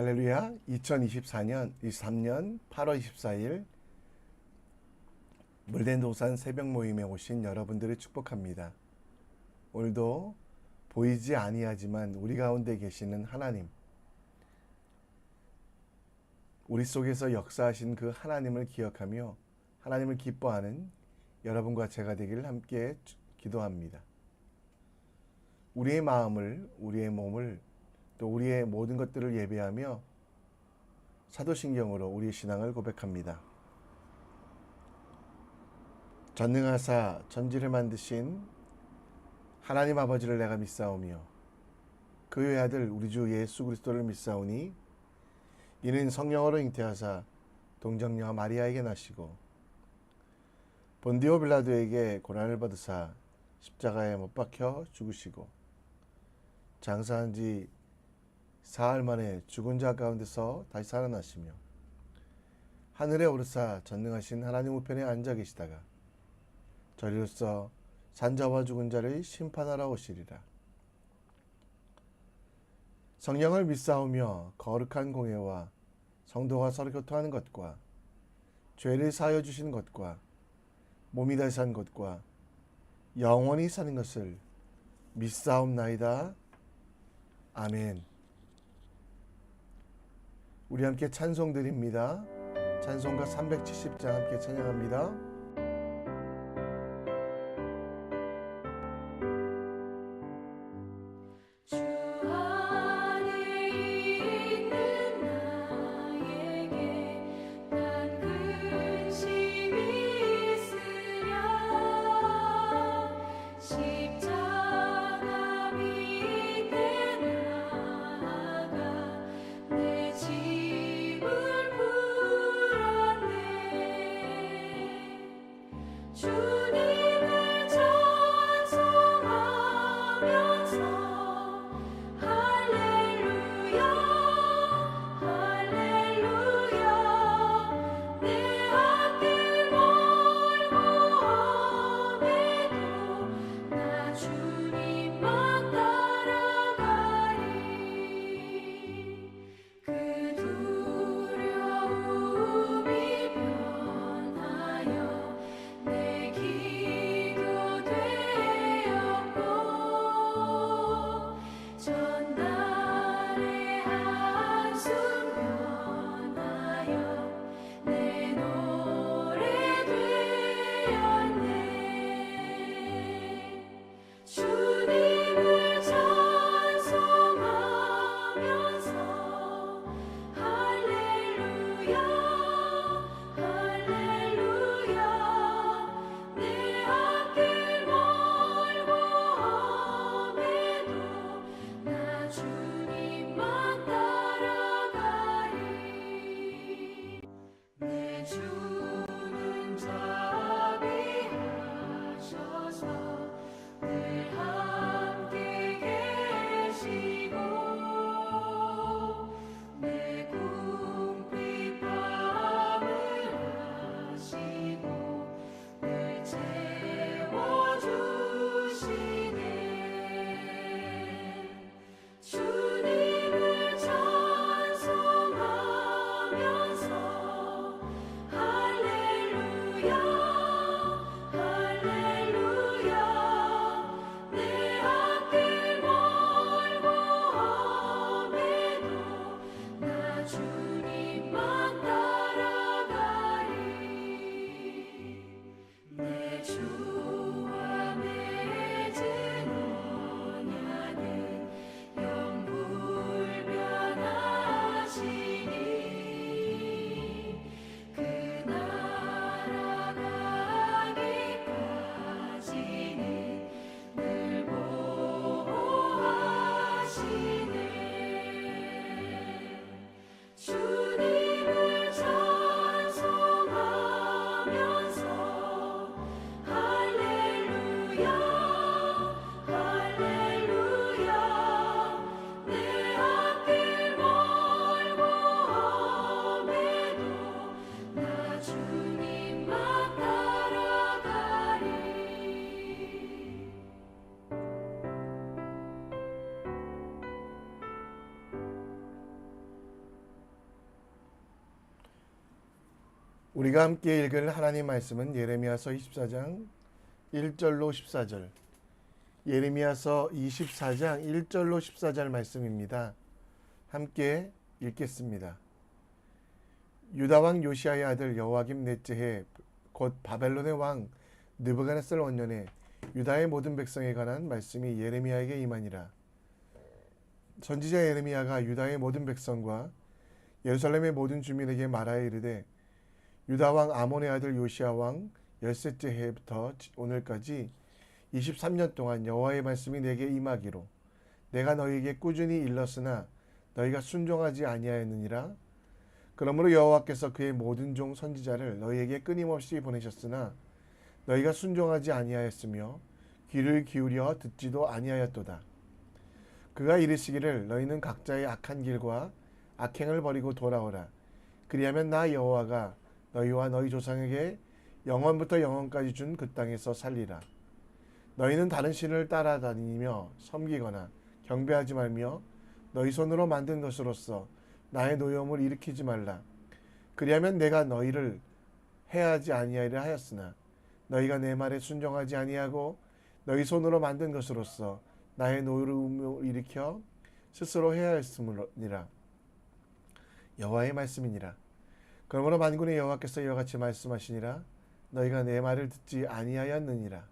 할렐루야. 2023년 8월 24일 물된도산 새벽 모임에 오신 여러분들을 축복합니다. 오늘도 보이지 아니하지만 우리 가운데 계시는 하나님, 우리 속에서 역사하신 그 하나님을 기억하며 하나님을 기뻐하는 여러분과 제가 되기를 함께 기도합니다. 우리의 마음을, 우리의 몸을, 또 우리의 모든 것들을 예배하며 사도신경으로 우리의 신앙을 고백합니다. 전능하사 천지를 만드신 하나님 아버지를 내가 믿사오며 그 외아들 우리 주 예수 그리스도를 믿사오니 이는 성령으로 잉태하사 동정녀 마리아에게 나시고 본디오 빌라도에게 고난을 받으사 십자가에 못 박혀 죽으시고 장사한 지 사흘 만에 죽은 자 가운데서 다시 살아나시며 하늘에 오르사 전능하신 하나님 우편에 앉아 계시다가 저리로서 산자와 죽은 자를 심판하러 오시리라. 성령을 믿사오며 거룩한 공예와 성도가 서로 교통하는 것과 죄를 사하여 주시는 것과 몸이 다시 산 것과 영원히 사는 것을 믿사옵나이다. 아멘. 우리 함께 찬송 드립니다. 찬송가 370장 함께 찬양합니다. 우리가 함께 읽을 하나님 말씀은 예레미야서 24장 1절로 14절, 예레미야서 24장 1절로 14절 말씀입니다. 함께 읽겠습니다. 유다 왕 요시야의 아들 여호와김 넷째 해 곧 바벨론의 왕 느부갓네살 원년에 유다의 모든 백성에 관한 말씀이 예레미야에게 임하니라. 선지자 예레미야가 유다의 모든 백성과 예루살렘의 모든 주민에게 말하여 이르되 유다 왕 아몬의 아들 요시야 왕 13째 해부터 오늘까지 23년 동안 여호와의 말씀이 내게 임하기로 내가 너희에게 꾸준히 일렀으나 너희가 순종하지 아니하였느니라. 그러므로 여호와께서 그의 모든 종 선지자를 너희에게 끊임없이 보내셨으나 너희가 순종하지 아니하였으며 귀를 기울여 듣지도 아니하였도다. 그가 이르시기를 너희는 각자의 악한 길과 악행을 버리고 돌아오라. 그리하면 나 여호와가 너희와 너희 조상에게 영원부터 영원까지 준 그 땅에서 살리라. 너희는 다른 신을 따라다니며 섬기거나 경배하지 말며 너희 손으로 만든 것으로서 나의 노여움을 일으키지 말라. 그리하면 내가 너희를 해하지 아니하리라 하였으나 너희가 내 말에 순종하지 아니하고 너희 손으로 만든 것으로서 나의 노여움을 일으켜 스스로 해하였음이니라. 여호와의 말씀이니라. 그러므로 만군의 여호와께서 이와 같이 말씀하시니라. 너희가 내 말을 듣지 아니하였느니라.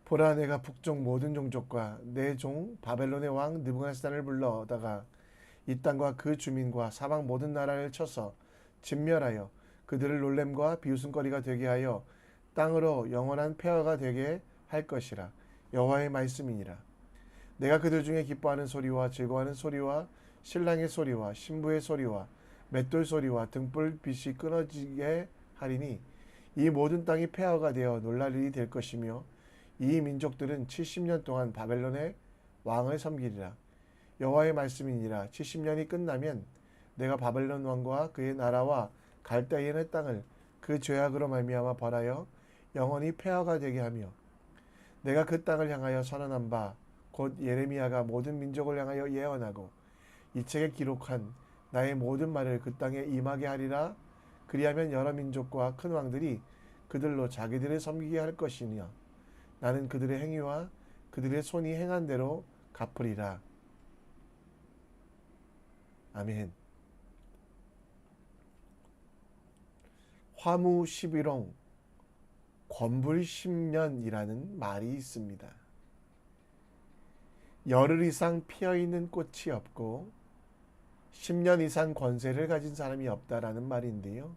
보라, 내가 북쪽 모든 종족과 내 종 바벨론의 왕 느부갓네살을 불러다가 이 땅과 그 주민과 사방 모든 나라를 쳐서 진멸하여 그들을 놀램과 비웃음거리가 되게 하여 땅으로 영원한 폐허가 되게 할 것이라. 여호와의 말씀이니라. 내가 그들 중에 기뻐하는 소리와 즐거워하는 소리와 신랑의 소리와 신부의 소리와 맷돌 소리와 등불빛이 끊어지게 하리니 이 모든 땅이 폐허가 되어 놀랄 일이 될 것이며 이 민족들은 70년 동안 바벨론의 왕을 섬기리라. 여호와의 말씀이니라. 70년이 끝나면 내가 바벨론 왕과 그의 나라와 갈대인의 땅을 그 죄악으로 말미암아 벌하여 영원히 폐허가 되게 하며 내가 그 땅을 향하여 선언한 바 곧 예레미야가 모든 민족을 향하여 예언하고 이 책에 기록한 나의 모든 말을 그 땅에 임하게 하리라. 그리하면 여러 민족과 큰 왕들이 그들로 자기들을 섬기게 할 것이며 나는 그들의 행위와 그들의 손이 행한 대로 갚으리라. 아멘. 화무 11홍 권불 10년이라는 말이 있습니다. 열흘 이상 피어있는 꽃이 없고 10년 이상 권세를 가진 사람이 없다라는 말인데요.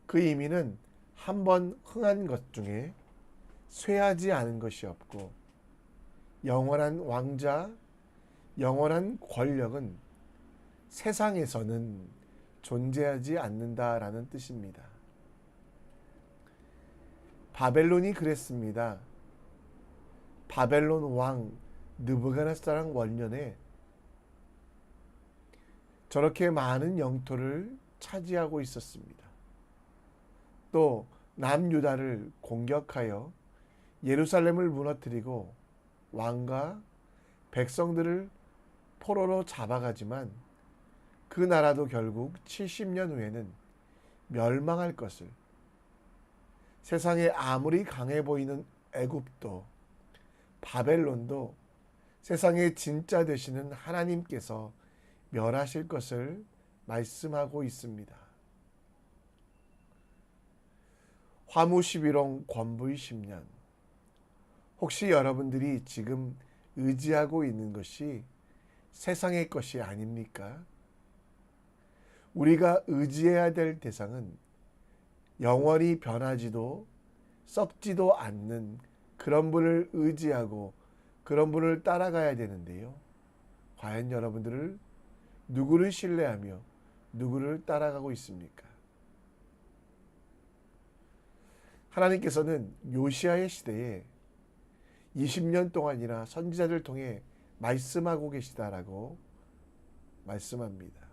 그 의미는 한 번 흥한 것 중에 쇠하지 않은 것이 없고 영원한 왕자, 영원한 권력은 세상에서는 존재하지 않는다라는 뜻입니다. 바벨론이 그랬습니다. 바벨론 왕 느부갓네살 원년에 저렇게 많은 영토를 차지하고 있었습니다. 또 남유다를 공격하여 예루살렘을 무너뜨리고 왕과 백성들을 포로로 잡아가지만 그 나라도 결국 70년 후에는 멸망할 것을, 세상에 아무리 강해 보이는 애굽도 바벨론도 세상의 진짜 되시는 하나님께서 멸하실 것을 말씀하고 있습니다. 화무 11홍 권부의 10년. 혹시 여러분들이 지금 의지하고 있는 것이 세상의 것이 아닙니까? 우리가 의지해야 될 대상은 영원히 변하지도 썩지도 않는 그런 분을 의지하고 그런 분을 따라가야 되는데요. 과연 여러분들을 누구를 신뢰하며 누구를 따라가고 있습니까? 하나님께서는 요시야의 시대에 20년 동안이나 선지자들 통해 말씀하고 계시다라고 말씀합니다.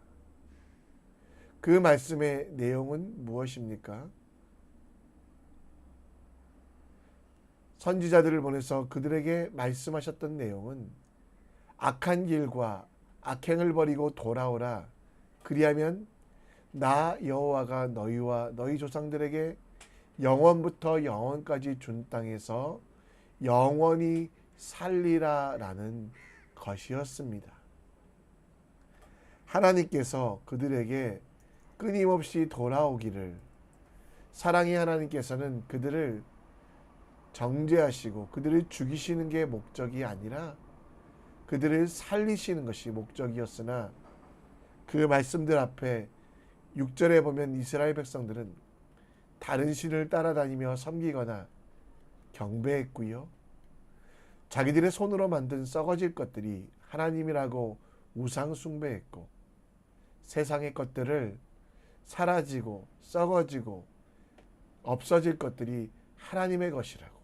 그 말씀의 내용은 무엇입니까? 선지자들을 보내서 그들에게 말씀하셨던 내용은 악한 길과 악행을 버리고 돌아오라. 그리하면 나 여호와가 너희와 너희 조상들에게 영원부터 영원까지 준 땅에서 영원히 살리라라는 것이었습니다. 하나님께서 그들에게 끊임없이 돌아오기를, 사랑의 하나님께서는 그들을 정죄하시고 그들을 죽이시는 게 목적이 아니라 그들을 살리시는 것이 목적이었으나, 그 말씀들 앞에 6절에 보면 이스라엘 백성들은 다른 신을 따라다니며 섬기거나 경배했고요, 자기들의 손으로 만든 썩어질 것들이 하나님이라고 우상 숭배했고, 세상의 것들을 사라지고 썩어지고 없어질 것들이 하나님의 것이라고.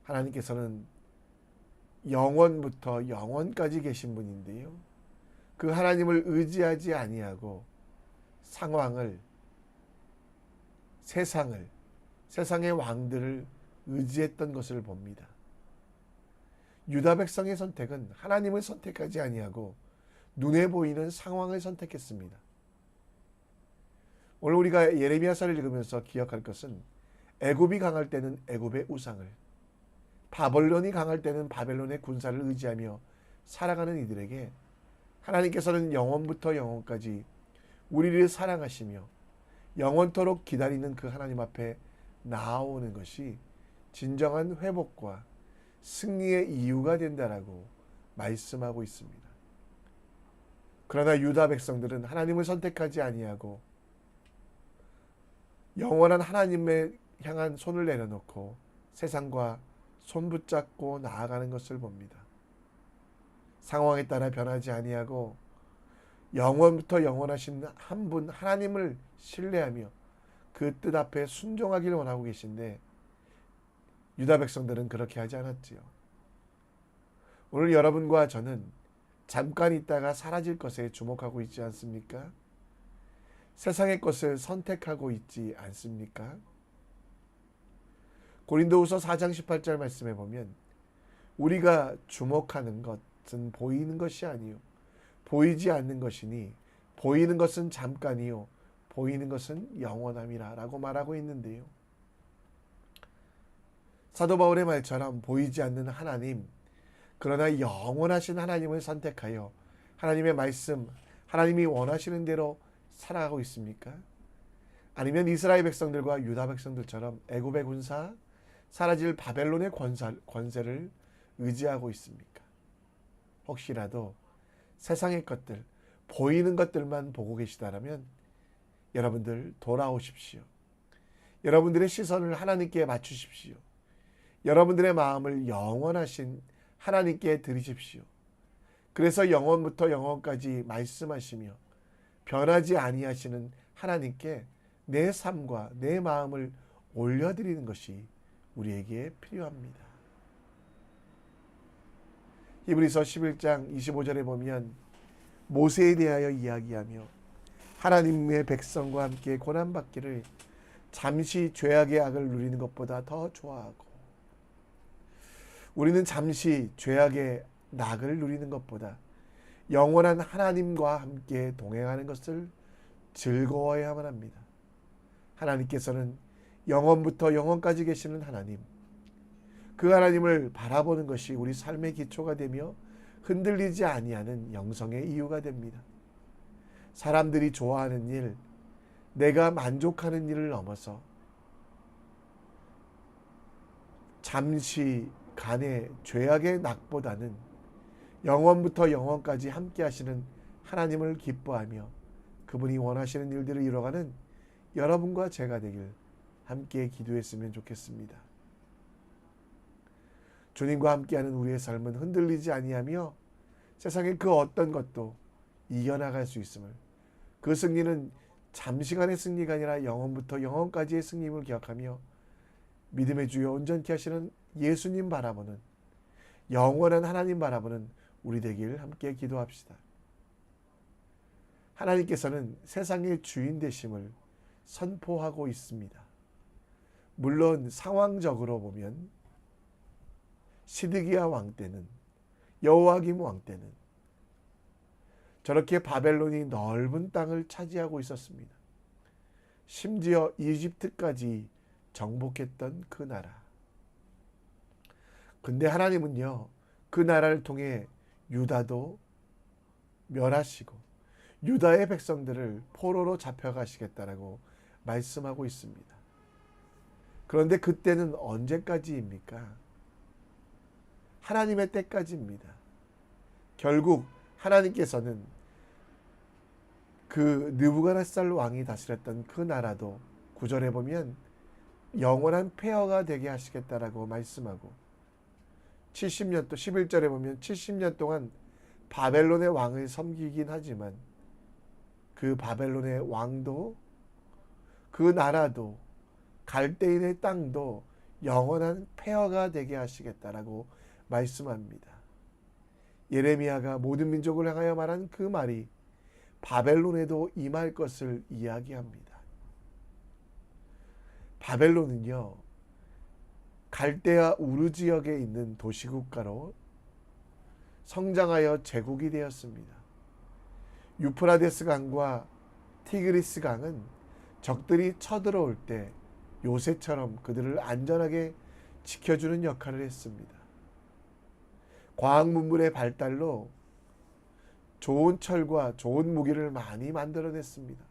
하나님께서는 영원부터 영원까지 계신 분인데요, 그 하나님을 의지하지 아니하고 상황을, 세상을, 세상의 왕들을 의지했던 것을 봅니다. 유다 백성의 선택은 하나님을 선택하지 아니하고 눈에 보이는 상황을 선택했습니다. 오늘 우리가 예레미야서를 읽으면서 기억할 것은, 애굽이 강할 때는 애굽의 우상을, 바벨론이 강할 때는 바벨론의 군사를 의지하며 살아가는 이들에게 하나님께서는 영원부터 영원까지 우리를 사랑하시며 영원토록 기다리는 그 하나님 앞에 나아오는 것이 진정한 회복과 승리의 이유가 된다라고 말씀하고 있습니다. 그러나 유다 백성들은 하나님을 선택하지 아니하고 영원한 하나님에 향한 손을 내려놓고 세상과 손붙잡고 나아가는 것을 봅니다. 상황에 따라 변하지 아니하고 영원부터 영원하신 한 분 하나님을 신뢰하며 그 뜻 앞에 순종하기를 원하고 계신데, 유다 백성들은 그렇게 하지 않았지요. 오늘 여러분과 저는 잠깐 있다가 사라질 것에 주목하고 있지 않습니까? 세상의 것을 선택하고 있지 않습니까? 고린도후서 4장 18절 말씀에 보면, 우리가 주목하는 것은 보이는 것이 아니요 보이지 않는 것이니 보이는 것은 잠깐이요 보이는 것은 영원함이라 라고 말하고 있는데요, 사도 바울의 말처럼 보이지 않는 하나님, 그러나 영원하신 하나님을 선택하여 하나님의 말씀, 하나님이 원하시는 대로 살아가고 있습니까? 아니면 이스라엘 백성들과 유다 백성들처럼 애굽의 군사, 사라질 바벨론의 권세를 의지하고 있습니까? 혹시라도 세상의 것들, 보이는 것들만 보고 계시다라면 여러분들 돌아오십시오. 여러분들의 시선을 하나님께 맞추십시오. 여러분들의 마음을 영원하신 하나님께 드리십시오. 그래서 영원부터 영원까지 말씀하시며 변하지 아니하시는 하나님께 내 삶과 내 마음을 올려드리는 것이 우리에게 필요합니다. 히브리서 11장 25절에 보면 모세에 대하여 이야기하며 하나님의 백성과 함께 고난받기를 잠시 죄악의 악을 누리는 것보다 더 좋아하고, 우리는 잠시 죄악의 낙을 누리는 것보다 영원한 하나님과 함께 동행하는 것을 즐거워해야만 합니다. 하나님께서는 영원부터 영원까지 계시는 하나님, 그 하나님을 바라보는 것이 우리 삶의 기초가 되며 흔들리지 아니하는 영성의 이유가 됩니다. 사람들이 좋아하는 일, 내가 만족하는 일을 넘어서 잠시간의 죄악의 낙보다는 영원부터 영원까지 함께 하시는 하나님을 기뻐하며 그분이 원하시는 일들을 이뤄가는 여러분과 제가 되길 함께 기도했으면 좋겠습니다. 주님과 함께하는 우리의 삶은 흔들리지 아니하며 세상의 그 어떤 것도 이겨나갈 수 있음을, 그 승리는 잠시간의 승리가 아니라 영원부터 영원까지의 승리임을 기억하며 믿음의 주여 온전케 하시는 예수님 바라보는, 영원한 하나님 바라보는 우리 되길 함께 기도합시다. 하나님께서는 세상의 주인 되심을 선포하고 있습니다. 물론 상황적으로 보면 시드기야 왕 때는, 여호와김 왕 때는 저렇게 바벨론이 넓은 땅을 차지하고 있었습니다. 심지어 이집트까지 정복했던 그 나라. 근데 하나님은요, 그 나라를 통해 유다도 멸하시고 유다의 백성들을 포로로 잡혀가시겠다라고 말씀하고 있습니다. 그런데 그때는 언제까지입니까? 하나님의 때까지입니다. 결국 하나님께서는 그 느부갓네살 왕이 다스렸던 그 나라도 9절에 보면 영원한 폐허가 되게 하시겠다라고 말씀하고 70년 또 11절에 보면 70년 동안 바벨론의 왕을 섬기긴 하지만 그 바벨론의 왕도 그 나라도 갈대인의 땅도 영원한 폐허가 되게 하시겠다라고 말씀합니다. 예레미야가 모든 민족을 향하여 말한 그 말이 바벨론에도 임할 것을 이야기합니다. 바벨론은요, 갈대아 우르 지역에 있는 도시국가로 성장하여 제국이 되었습니다. 유프라데스 강과 티그리스 강은 적들이 쳐들어올 때 요새처럼 그들을 안전하게 지켜주는 역할을 했습니다. 과학문물의 발달로 좋은 철과 좋은 무기를 많이 만들어냈습니다.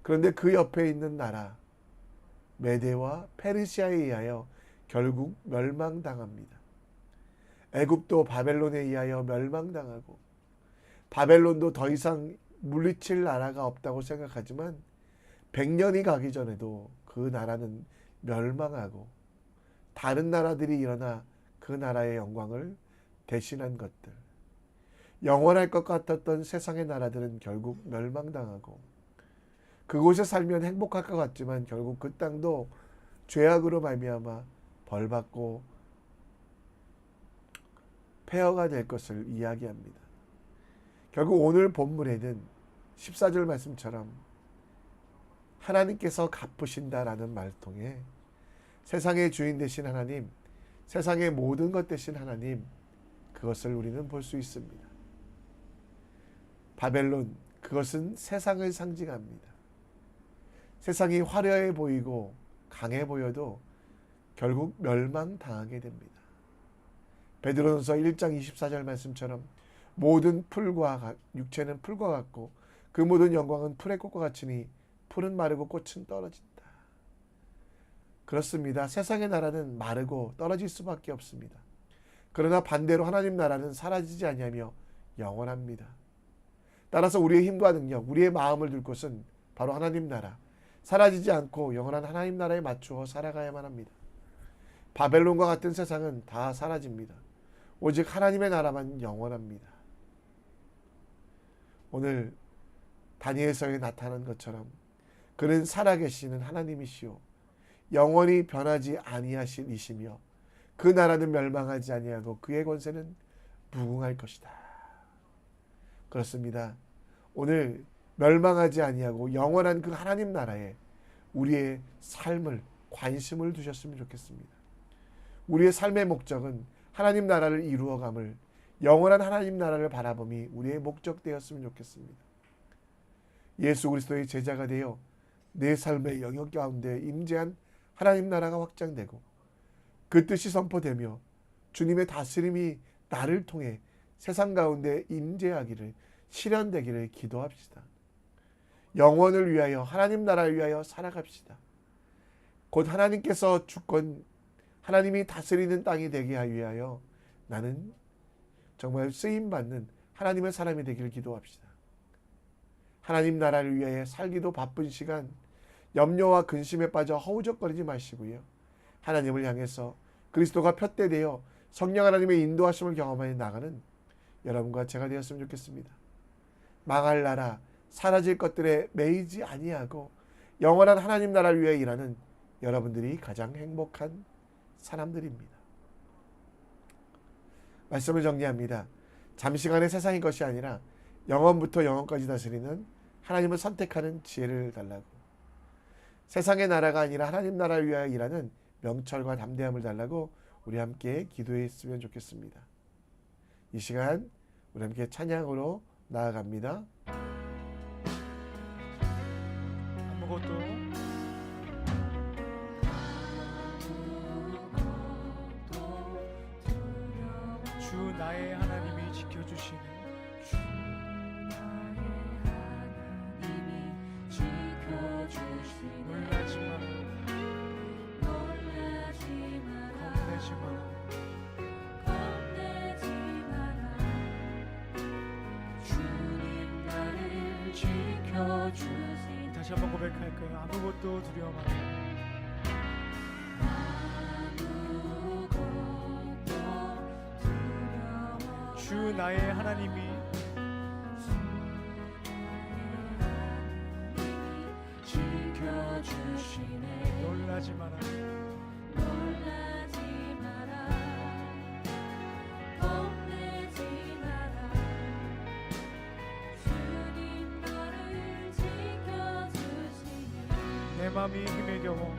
그런데 그 옆에 있는 나라 메데와 페르시아에 의하여 결국 멸망당합니다. 애굽도 바벨론에 의하여 멸망당하고 바벨론도 더 이상 물리칠 나라가 없다고 생각하지만 100년이 가기 전에도 그 나라는 멸망하고 다른 나라들이 일어나 그 나라의 영광을 대신한 것들, 영원할 것 같았던 세상의 나라들은 결국 멸망당하고 그곳에 살면 행복할 것 같지만 결국 그 땅도 죄악으로 말미암아 벌받고 폐허가 될 것을 이야기합니다. 결국 오늘 본문에는 14절 말씀처럼 하나님께서 갚으신다라는 말을 통해 세상의 주인 되신 하나님, 세상의 모든 것 되신 하나님, 그것을 우리는 볼 수 있습니다. 바벨론, 그것은 세상을 상징합니다. 세상이 화려해 보이고 강해 보여도 결국 멸망당하게 됩니다. 베드로전서 1장 24절 말씀처럼 모든 풀과 육체는 풀과 같고 그 모든 영광은 풀의 꽃과 같으니 풀은 마르고 꽃은 떨어진다. 그렇습니다. 세상의 나라는 마르고 떨어질 수밖에 없습니다. 그러나 반대로 하나님 나라는 사라지지 아니하며 영원합니다. 따라서 우리의 힘과 능력, 우리의 마음을 둘 곳은 바로 하나님 나라, 사라지지 않고 영원한 하나님 나라에 맞추어 살아가야만 합니다. 바벨론과 같은 세상은 다 사라집니다. 오직 하나님의 나라만 영원합니다. 오늘 다니엘서에 나타난 것처럼 그는 살아계시는 하나님이시오 영원히 변하지 아니하실 이시며 그 나라는 멸망하지 아니하고 그의 권세는 무궁할 것이다. 그렇습니다. 오늘 멸망하지 아니하고 영원한 그 하나님 나라에 우리의 삶을 관심을 두셨으면 좋겠습니다. 우리의 삶의 목적은 하나님 나라를 이루어감을 영원한 하나님 나라를 바라봄이 우리의 목적되었으면 좋겠습니다. 예수 그리스도의 제자가 되어 내 삶의 영역 가운데 임재한 하나님 나라가 확장되고 그 뜻이 선포되며 주님의 다스림이 나를 통해 세상 가운데 임재하기를 실현되기를 기도합시다. 영원을 위하여 하나님 나라를 위하여 살아갑시다. 곧 하나님께서 주권 하나님이 다스리는 땅이 되게 위하여 나는 정말 쓰임받는 하나님의 사람이 되기를 기도합시다. 하나님 나라를 위하여 살기도 바쁜 시간 염려와 근심에 빠져 허우적거리지 마시고요. 하나님을 향해서 그리스도가 푯대되어 성령 하나님의 인도하심을 경험하여 나가는 여러분과 제가 되었으면 좋겠습니다. 망할 나라, 사라질 것들에 매이지 아니하고 영원한 하나님 나라를 위해 일하는 여러분들이 가장 행복한 사람들입니다. 말씀을 정리합니다. 잠시간의 세상의 것이 아니라 영원부터 영원까지 다스리는 하나님을 선택하는 지혜를 달라고, 세상의 나라가 아니라 하나님 나라를 위하여 일하는 명철과 담대함을 달라고 우리 함께 기도했으면 좋겠습니다. 이 시간 우리 함께 찬양으로 나아갑니다. 아무것도 주 나의 하나님이 지켜주시네. 놀라지 마라. 겁내지 마라. 주님 나를 지켜주시네. 다시 한번 고백할 거예요. 아무것도 두려워 마라. 주 나의 하나님이 지켜주시네. 놀라지 마라. 놀라지 마라. 겁내지 마라. 주님 너를 지켜주시네. 내 맘이 힘에 겨워.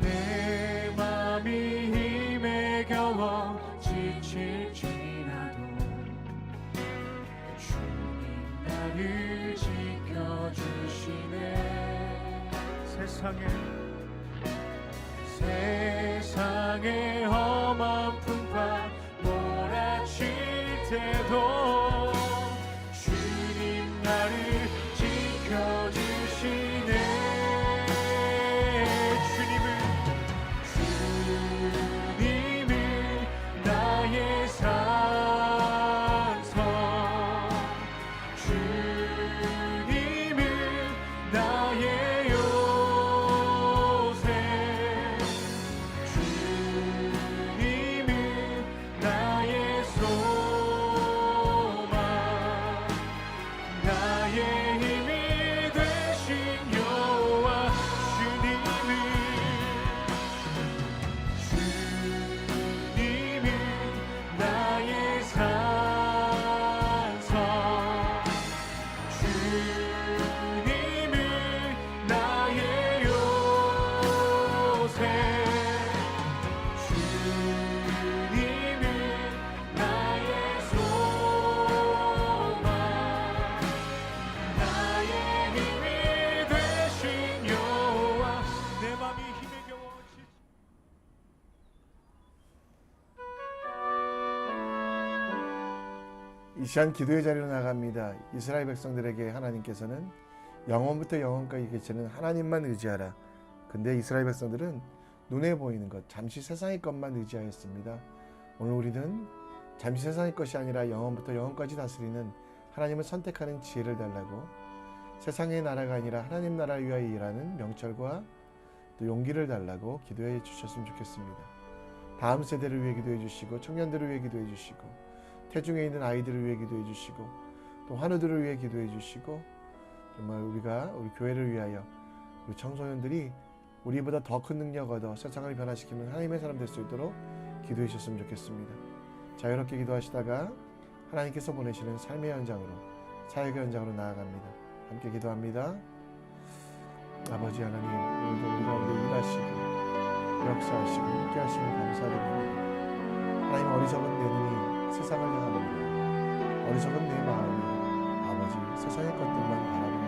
내 맘이 힘에 겨워 지칠지라도 주님 나를 지켜주시네. 세상에 험한 풍파 몰아칠 때도 주님 나를 지켜주시네. 주님은 나의 산성, 주님은 나의 요새, 주님은 나의 소망, 나의 힘이 되신 여호와. 주님은 나의 산성, 주님은 나의 요새, 주님은 나의 소망, 나의 힘이 되신 여호와. 내 맘이 힘에 겨워 이 시간 기도의 자리로 나갑니다. 이스라엘 백성들에게 하나님께서는 영원부터 영원까지 계시는 하나님만 의지하라. 근데 이스라엘 백성들은 눈에 보이는 것, 잠시 세상의 것만 의지하였습니다. 오늘 우리는 잠시 세상의 것이 아니라 영원부터 영원까지 다스리는 하나님을 선택하는 지혜를 달라고, 세상의 나라가 아니라 하나님 나라를 위하여 일하는 명철과 또 용기를 달라고 기도해 주셨으면 좋겠습니다. 다음 세대를 위해 기도해 주시고, 청년들을 위해 기도해 주시고, 태중에 있는 아이들을 위해 기도해 주시고, 또 환우들을 위해 기도해 주시고, 정말 우리가 우리 교회를 위하여 우리 청소년들이 우리보다 더 큰 능력 얻어 세상을 변화시키는 하나님의 사람 될 수 있도록 기도해 주셨으면 좋겠습니다. 자유롭게 기도하시다가 하나님께서 보내시는 삶의 현장으로, 사역의 현장으로 나아갑니다. 함께 기도합니다. 아버지 하나님, 오늘도 우리 가운데 일하시고 역사하시고 함께 하시면 감사드립니다. 하나님, 어리석은 내 눈이 세상을 향합니다. 어리석은 내 마음이 아버지 세상의 것들만 바라보는